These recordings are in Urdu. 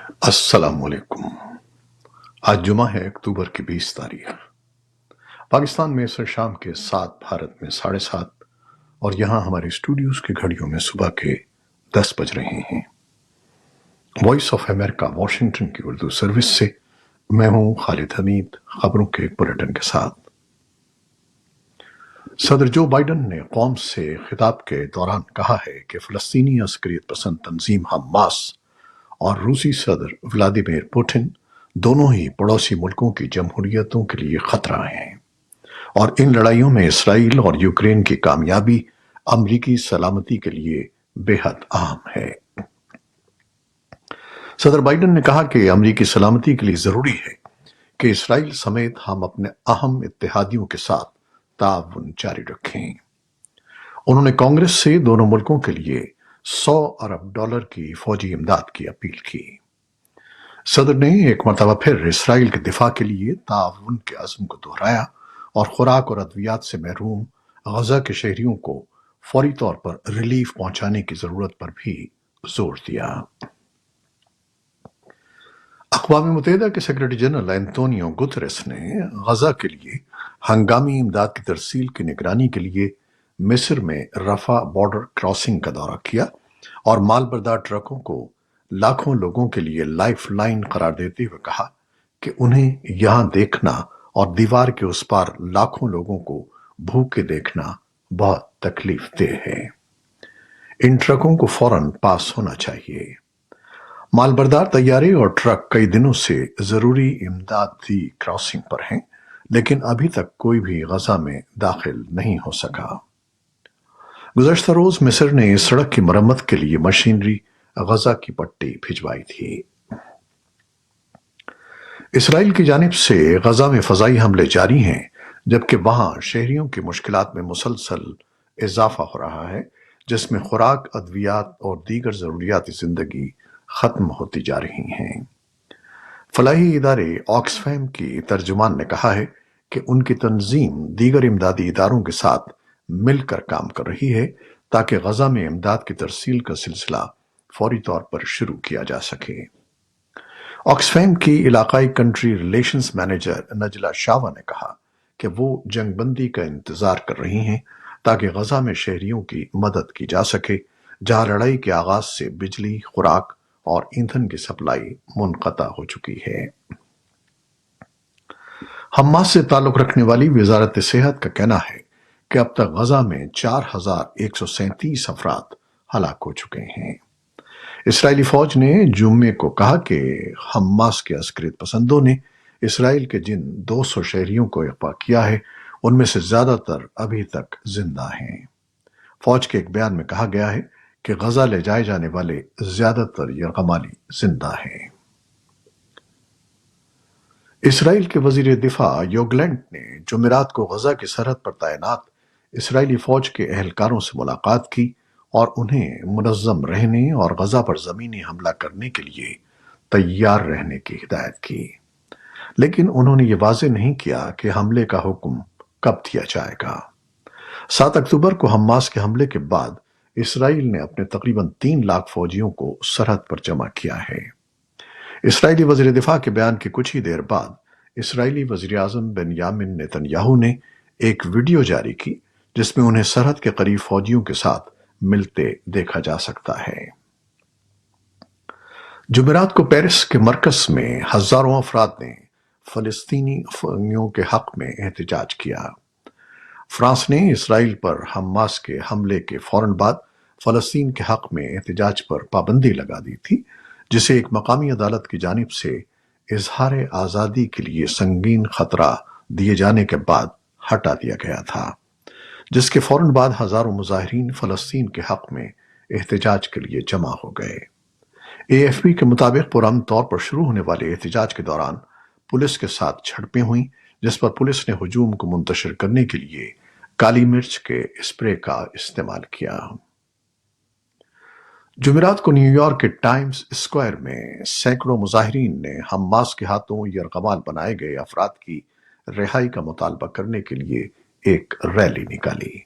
السلام علیکم۔ آج جمعہ ہے، اکتوبر کی 20 تاریخ۔ پاکستان میں عصر شام کے 7، بھارت میں 7:30، اور یہاں ہمارے اسٹوڈیوز کی گھڑیوں میں صبح کے 10 بج رہے ہیں۔ وائس آف امریکہ واشنگٹن کی اردو سروس سے میں ہوں خالد حمید، خبروں کے ایک بلیٹن کے ساتھ۔ صدر جو بائیڈن نے قوم سے خطاب کے دوران کہا ہے کہ فلسطینی عسکریت پسند تنظیم حماس اور روسی صدر ولادیمیر پوٹن دونوں ہی پڑوسی ملکوں کی جمہوریتوں کے لیے خطرہ ہیں، اور ان لڑائیوں میں اسرائیل اور یوکرین کی کامیابی امریکی سلامتی کے لیے بے حد اہم ہے۔ صدر بائیڈن نے کہا کہ امریکی سلامتی کے لیے ضروری ہے کہ اسرائیل سمیت ہم اپنے اہم اتحادیوں کے ساتھ تعاون جاری رکھیں۔ انہوں نے کانگریس سے دونوں ملکوں کے لیے $100 ارب کی فوجی امداد کی اپیل کی۔ صدر نے ایک مرتبہ پھر اسرائیل کے دفاع کے لیے تعاون کے عزم کو دہرایا اور خوراک اور ادویات سے محروم غزہ کے شہریوں کو فوری طور پر ریلیف پہنچانے کی ضرورت پر بھی زور دیا۔ اقوام متحدہ کے سیکرٹری جنرل اینٹونیو گتریس نے غزہ کے لیے ہنگامی امداد کی ترسیل کی نگرانی کے لیے مصر میں رفح بارڈر کراسنگ کا دورہ کیا اور مال بردار ٹرکوں کو لاکھوں لوگوں کے لیے لائف لائن قرار دیتے ہوئے کہا کہ انہیں یہاں دیکھنا اور دیوار کے اس پار لاکھوں لوگوں کو بھوکے دیکھنا بہت تکلیف دہ ہے۔ ان ٹرکوں کو فوراً پاس ہونا چاہیے۔ مال بردار طیارے اور ٹرک کئی دنوں سے ضروری امدادی کراسنگ پر ہیں، لیکن ابھی تک کوئی بھی غزہ میں داخل نہیں ہو سکا۔ گزشتہ روز مصر نے اس سڑک کی مرمت کے لیے مشینری غزہ کی پٹی بھجوائی تھی۔ اسرائیل کی جانب سے غزہ میں فضائی حملے جاری ہیں، جبکہ وہاں شہریوں کی مشکلات میں مسلسل اضافہ ہو رہا ہے، جس میں خوراک، ادویات اور دیگر ضروریات زندگی ختم ہوتی جا رہی ہیں۔ فلاحی ادارے آکسفیم کی ترجمان نے کہا ہے کہ ان کی تنظیم دیگر امدادی اداروں کے ساتھ مل کر کام کر رہی ہے تاکہ غزہ میں امداد کی ترسیل کا سلسلہ فوری طور پر شروع کیا جا سکے۔ آکسفیم کی علاقائی کنٹری ریلیشنز مینیجر نجلا شاوا نے کہا کہ وہ جنگ بندی کا انتظار کر رہی ہیں تاکہ غزہ میں شہریوں کی مدد کی جا سکے، جہاں لڑائی کے آغاز سے بجلی، خوراک اور ایندھن کی سپلائی منقطع ہو چکی ہے۔ حماس سے تعلق رکھنے والی وزارت صحت کا کہنا ہے کہ اب تک غزہ میں 4137 افراد ہلاک ہو چکے ہیں۔ اسرائیلی فوج نے جمعے کو کہا کہ حماس کے عسکریت پسندوں نے اسرائیل کے جن 200 شہریوں کو اغوا کیا ہے، ان میں سے زیادہ تر ابھی تک زندہ ہیں۔ فوج کے ایک بیان میں کہا گیا ہے کہ غزہ لے جائے جانے والے زیادہ تر یرغمالی زندہ ہیں۔ اسرائیل کے وزیر دفاع یوگلینڈ نے جمعرات کو غزہ کی سرحد پر تعینات اسرائیلی فوج کے اہلکاروں سے ملاقات کی اور انہیں منظم رہنے اور غزہ پر زمینی حملہ کرنے کے لیے تیار رہنے کی ہدایت کی، لیکن انہوں نے یہ واضح نہیں کیا کہ حملے کا حکم کب دیا جائے گا۔ 7 اکتوبر کو حماس کے حملے کے بعد اسرائیل نے اپنے تقریباً 3 لاکھ فوجیوں کو سرحد پر جمع کیا ہے۔ اسرائیلی وزیر دفاع کے بیان کے کچھ ہی دیر بعد اسرائیلی وزیر اعظم بنیامن نیتن یاہو نے ایک ویڈیو جاری کی جس میں انہیں سرحد کے قریب فوجیوں کے ساتھ ملتے دیکھا جا سکتا ہے۔ جمعرات کو پیرس کے مرکز میں ہزاروں افراد نے فلسطینیوں کے حق میں احتجاج کیا۔ فرانس نے اسرائیل پر حماس کے حملے کے فوراً بعد فلسطین کے حق میں احتجاج پر پابندی لگا دی تھی، جسے ایک مقامی عدالت کی جانب سے اظہار آزادی کے لیے سنگین خطرہ دیے جانے کے بعد ہٹا دیا گیا تھا، جس کے فوراً بعد ہزاروں مظاہرین فلسطین کے حق میں احتجاج کے لیے جمع ہو گئے۔ اے ایف پی کے مطابق پرامن طور پر شروع ہونے والے احتجاج کے دوران پولیس کے ساتھ جھڑپیں ہوئیں، جس پر پولیس نے ہجوم کو منتشر کرنے کے لیے کالی مرچ کے اسپرے کا استعمال کیا۔ جمعرات کو نیو یارک کے ٹائمز اسکوائر میں سینکڑوں مظاہرین نے حماس کے ہاتھوں یرغمال بنائے گئے افراد کی رہائی کا مطالبہ کرنے کے لیے ایک ریلی نکالی۔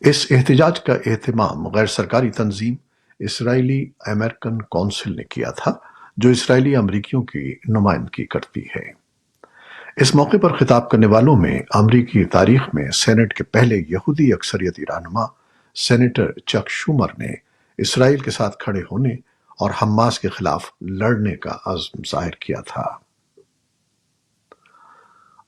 اس احتجاج کا اہتمام غیر سرکاری تنظیم اسرائیلی امریکن کونسل نے کیا تھا، جو اسرائیلی امریکیوں کی نمائندگی کرتی ہے۔ اس موقع پر خطاب کرنے والوں میں امریکی تاریخ میں سینٹ کے پہلے یہودی اکثریتی رہنما سینیٹر چک شومر نے اسرائیل کے ساتھ کھڑے ہونے اور حماس کے خلاف لڑنے کا عزم ظاہر کیا تھا۔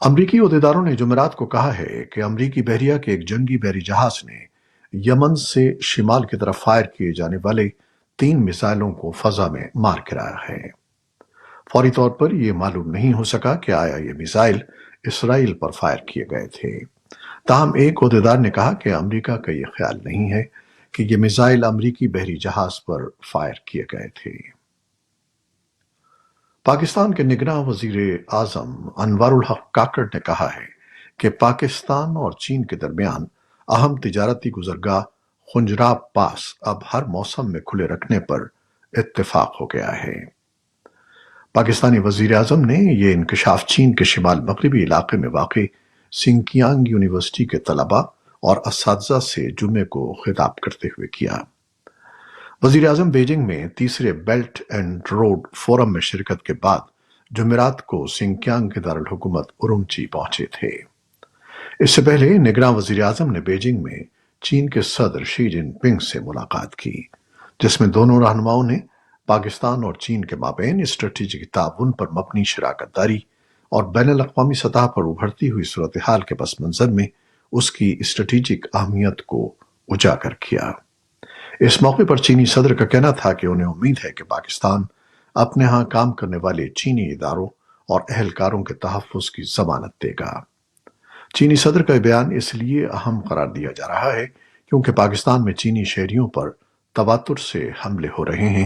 امریکی عہدیداروں نے جمعرات کو کہا ہے کہ امریکی بحریہ کے ایک جنگی بحری جہاز نے یمن سے شمال کی طرف فائر کیے جانے والے 3 میزائلوں کو فضا میں مار گرایا ہے۔ فوری طور پر یہ معلوم نہیں ہو سکا کہ آیا یہ میزائل اسرائیل پر فائر کیے گئے تھے۔ تاہم ایک عہدیدار نے کہا کہ امریکہ کا یہ خیال نہیں ہے کہ یہ میزائل امریکی بحری جہاز پر فائر کیے گئے تھے۔ پاکستان کے نگراں وزیر اعظم انوار الحق کاکڑ نے کہا ہے کہ پاکستان اور چین کے درمیان اہم تجارتی گزرگاہ خنجراب پاس اب ہر موسم میں کھلے رکھنے پر اتفاق ہو گیا ہے۔ پاکستانی وزیر اعظم نے یہ انکشاف چین کے شمال مغربی علاقے میں واقع سنکیانگ یونیورسٹی کے طلباء اور اساتذہ سے جمعے کو خطاب کرتے ہوئے کیا۔ وزیر اعظم بیجنگ میں تیسرے بیلٹ اینڈ روڈ فورم میں شرکت کے بعد جمعرات کو سنکیانگ کے دارالحکومت ارومچی پہنچے تھے۔ اس سے پہلے نگراں وزیر اعظم نے بیجنگ میں چین کے صدر شی جن پنگ سے ملاقات کی، جس میں دونوں رہنماؤں نے پاکستان اور چین کے مابین اسٹریٹجک تعاون پر مبنی شراکت داری اور بین الاقوامی سطح پر ابھرتی ہوئی صورتحال کے پس منظر میں اس کی اسٹریٹجک اہمیت کو اجاگر کیا۔ اس موقع پر چینی صدر کا کہنا تھا کہ انہیں امید ہے کہ پاکستان اپنے ہاں کام کرنے والے چینی اداروں اور اہلکاروں کے تحفظ کی ضمانت دے گا۔ چینی صدر کا بیان اس لیے اہم قرار دیا جا رہا ہے کیونکہ پاکستان میں چینی شہریوں پر تواتر سے حملے ہو رہے ہیں،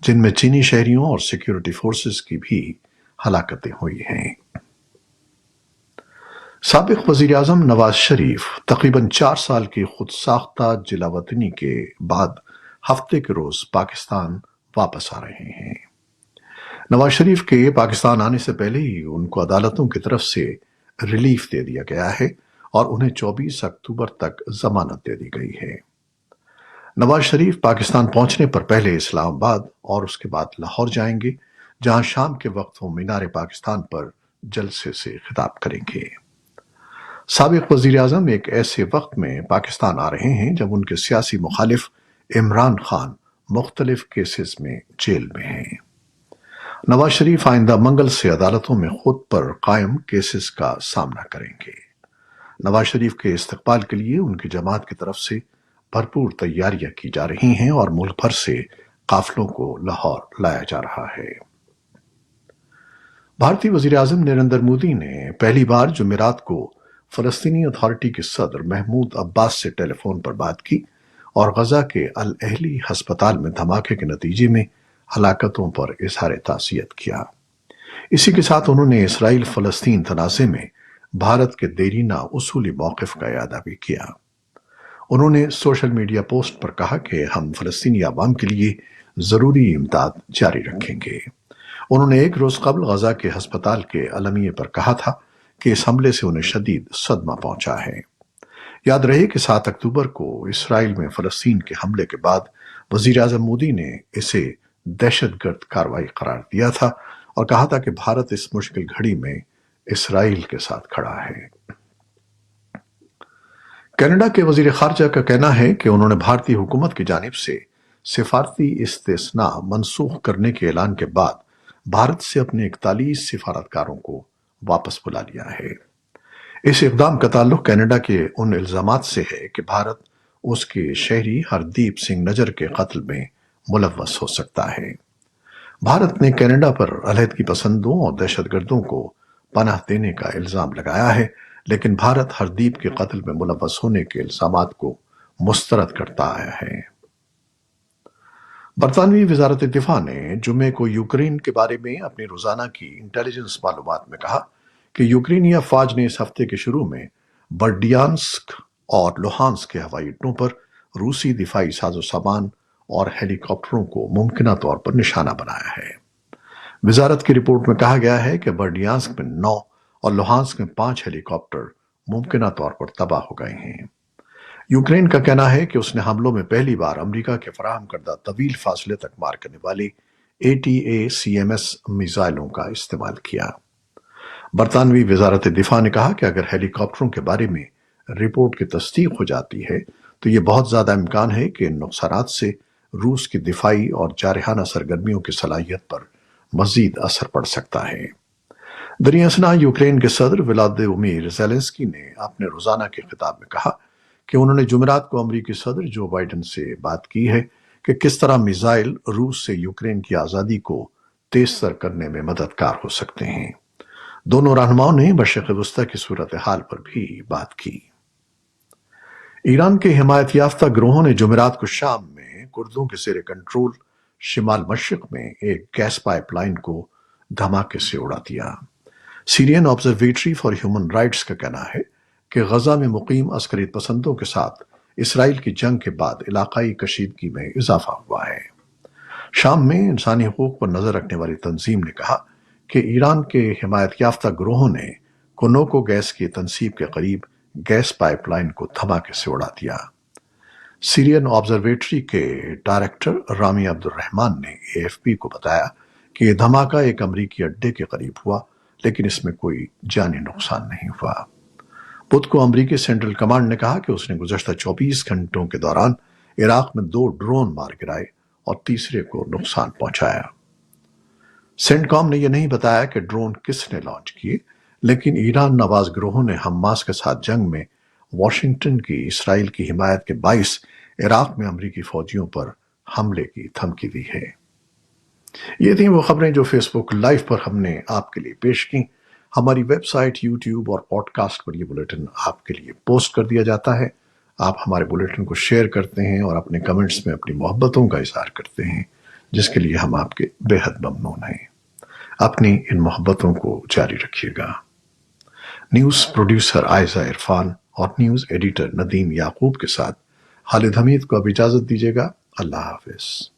جن میں چینی شہریوں اور سیکیورٹی فورسز کی بھی ہلاکتیں ہوئی ہیں۔ سابق وزیر اعظم نواز شریف تقریباً 4 سال کی خود ساختہ جلا وطنی کے بعد ہفتے کے روز پاکستان واپس آ رہے ہیں۔ نواز شریف کے پاکستان آنے سے پہلے ہی ان کو عدالتوں کی طرف سے ریلیف دے دیا گیا ہے اور انہیں 24 اکتوبر تک ضمانت دے دی گئی ہے۔ نواز شریف پاکستان پہنچنے پر پہلے اسلام آباد اور اس کے بعد لاہور جائیں گے، جہاں شام کے وقت وہ مینار پاکستان پر جلسے سے خطاب کریں گے۔ سابق وزیر اعظم ایک ایسے وقت میں پاکستان آ رہے ہیں جب ان کے سیاسی مخالف عمران خان مختلف کیسز میں جیل میں ہیں۔ نواز شریف آئندہ منگل سے عدالتوں میں خود پر قائم کیسز کا سامنا کریں گے۔ نواز شریف کے استقبال کے لیے ان کی جماعت کی طرف سے بھرپور تیاریاں کی جا رہی ہیں اور ملک بھر سے قافلوں کو لاہور لایا جا رہا ہے۔ بھارتی وزیر اعظم نریندر مودی نے پہلی بار جمعرات کو فلسطینی اتھارٹی کے صدر محمود عباس سے ٹیلی فون پر بات کی اور غزہ کے الاہلی ہسپتال میں دھماکے کے نتیجے میں ہلاکتوں پر اظہار تعزیت کیا۔ اسی کے ساتھ انہوں نے اسرائیل فلسطین تنازع میں بھارت کے دیرینہ اصولی موقف کا اعادہ بھی کیا۔ انہوں نے سوشل میڈیا پوسٹ پر کہا کہ ہم فلسطینی عوام کے لیے ضروری امداد جاری رکھیں گے۔ انہوں نے ایک روز قبل غزہ کے ہسپتال کے اعلامیے پر کہا تھا کہ اس حملے سے انہیں شدید صدمہ پہنچا ہے۔ یاد رہے کہ 7 اکتوبر کو اسرائیل میں فلسطین کے حملے کے بعد وزیر اعظم مودی نے اسے دہشت گرد کارروائی قرار دیا تھا اور کہا تھا کہ بھارت اس مشکل گھڑی میں اسرائیل کے ساتھ کھڑا ہے۔ کینیڈا کے وزیر خارجہ کا کہنا ہے کہ انہوں نے بھارتی حکومت کی جانب سے سفارتی استثناء منسوخ کرنے کے اعلان کے بعد بھارت سے اپنے 41 سفارتکاروں کو واپس بلا لیا ہے۔ اس اقدام کا تعلق کینیڈا کے ان الزامات سے ہے کہ بھارت اس کے شہری ہردیپ سنگھ نجر کے قتل میں ملوث ہو سکتا ہے۔ بھارت نے کینیڈا پر علیحدگی پسندوں اور دہشت گردوں کو پناہ دینے کا الزام لگایا ہے، لیکن بھارت ہردیپ کے قتل میں ملوث ہونے کے الزامات کو مسترد کرتا آیا ہے۔ برطانوی وزارت دفاع نے جمعے کو یوکرین کے بارے میں اپنی روزانہ کی انٹیلیجنس معلومات میں کہا کہ یوکرینی افواج نے اس ہفتے کے شروع میں برڈیانسک اور لوہانسک کے ہوائی اڈوں پر روسی دفاعی ساز و سامان اور ہیلی کاپٹروں کو ممکنہ طور پر نشانہ بنایا ہے۔ وزارت کی رپورٹ میں کہا گیا ہے کہ برڈیانسک میں 9 اور لوہانسک میں 5 ہیلی کاپٹر ممکنہ طور پر تباہ ہو گئے ہیں۔ یوکرین کا کہنا ہے کہ اس نے حملوں میں پہلی بار امریکہ کے فراہم کردہ طویل فاصلے تک مار کرنے والے ATACMS میزائلوں کا استعمال کیا۔ برطانوی وزارت دفاع نے کہا کہ اگر ہیلی کاپٹروں کے بارے میں رپورٹ کی تصدیق ہو جاتی ہے تو یہ بہت زیادہ امکان ہے کہ ان نقصانات سے روس کی دفاعی اور جارحانہ سرگرمیوں کی صلاحیت پر مزید اثر پڑ سکتا ہے۔ دریں اثنا یوکرین کے صدر ولادیمیر زیلنسکی نے اپنے روزانہ کے خطاب میں کہا کہ انہوں نے جمعرات کو امریکی صدر جو بائیڈن سے بات کی ہے کہ کس طرح میزائل روس سے یوکرین کی آزادی کو تیز تر کرنے میں مددگار ہو سکتے ہیں۔ دونوں رہنماؤں نے مشرق وسطی کی صورتحال پر بھی بات کی۔ ایران کے حمایت یافتہ گروہوں نے جمعرات کو شام میں کردوں کے زیر کنٹرول شمال مشرق میں ایک گیس پائپ لائن کو دھماکے سے اڑا دیا۔ سیرین آبزرویٹری فار ہیومن رائٹس کا کہنا ہے کہ غزہ میں مقیم عسکری پسندوں کے ساتھ اسرائیل کی جنگ کے بعد علاقائی کشیدگی میں اضافہ ہوا ہے۔ شام میں انسانی حقوق پر نظر رکھنے والی تنظیم نے کہا کہ ایران کے حمایت یافتہ گروہوں نے کنوکو گیس کی تنصیب کے قریب گیس پائپ لائن کو دھماکے سے اڑا دیا۔ سیرین آبزرویٹری کے ڈائریکٹر رامی عبد الرحمان نے AFP کو بتایا کہ یہ دھماکہ ایک امریکی اڈے کے قریب ہوا لیکن اس میں کوئی جانی نقصان نہیں ہوا۔ بدھ کو امریکی سینٹرل کمانڈ نے کہا کہ اس نے گزشتہ 24 گھنٹوں کے دوران عراق میں 2 ڈرون مار گرائے اور تیسرے کو نقصان پہنچایا۔ سینٹ کام نے یہ نہیں بتایا کہ ڈرون کس نے لانچ کیے، لیکن ایران نواز گروہوں نے حماس کے ساتھ جنگ میں واشنگٹن کی اسرائیل کی حمایت کے باعث عراق میں امریکی فوجیوں پر حملے کی دھمکی دی ہے۔ یہ تھیں وہ خبریں جو فیس بک لائیو پر ہم نے آپ کے لیے پیش کی۔ ہماری ویب سائٹ، یوٹیوب اور پوڈ کاسٹ پر یہ بلیٹن آپ کے لیے پوسٹ کر دیا جاتا ہے۔ آپ ہمارے بلیٹن کو شیئر کرتے ہیں اور اپنے کمنٹس میں اپنی محبتوں کا اظہار کرتے ہیں، جس کے لیے ہم آپ کے بے حد ممنون ہیں۔ اپنی ان محبتوں کو جاری رکھیے گا۔ نیوز پروڈیوسر عائزہ عرفان اور نیوز ایڈیٹر ندیم یعقوب کے ساتھ خالد حمید کو اب اجازت دیجیے گا۔ اللہ حافظ۔